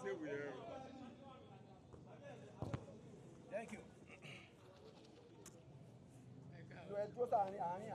Thank you. You are just ani.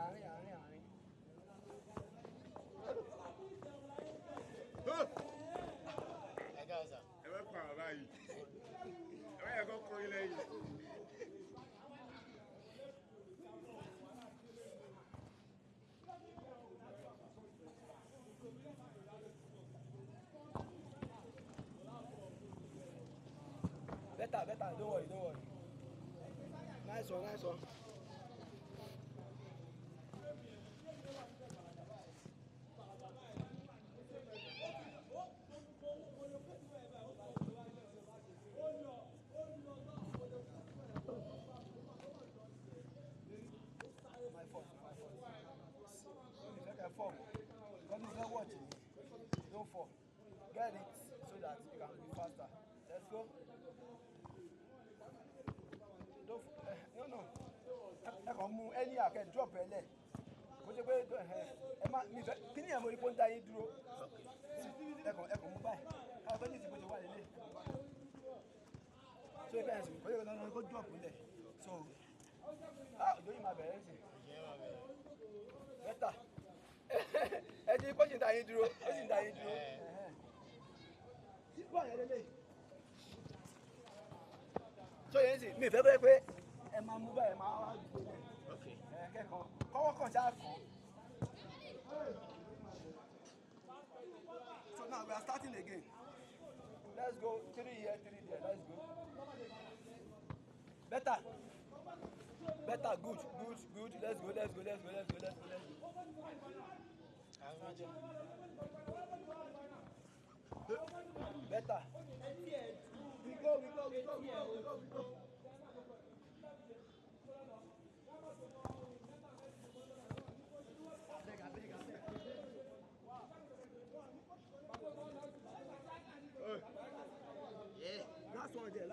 Better, don't worry. Nice one. My fault. If I can fall, because he's not watching, don't fall. Get it so that you can be faster. Let's go. Don't, no. I can move any, I can drop a leg. Kò ṣe pé ẹ má mi fẹ́ kí ni ẹ̀ mo rí pọ́ńtà yín dúró ẹ̀kọ́ mú báyìí káwọn tó ní ìsìnkú ṣe wà lélẹ̀ so ibẹ̀ ẹ̀sìn kò yẹ kó lọ́nà kó drop nílẹ̀ so òjò yìí máa bẹ̀rẹ̀ sí bẹ́tà ẹ ti kó sì ń ta yín dúró sípò àyẹ̀ lélẹ̀ so yẹn sì mi fẹ́ pé ẹ máa mú báyìí máa wá dúró kẹ́kọ̀ọ́ kọ́wọ́ kan ṣáà kàn. So now we are starting again. Let's go 3 here, 3 there. Let's go. Better, good. Let's go. Better. We go.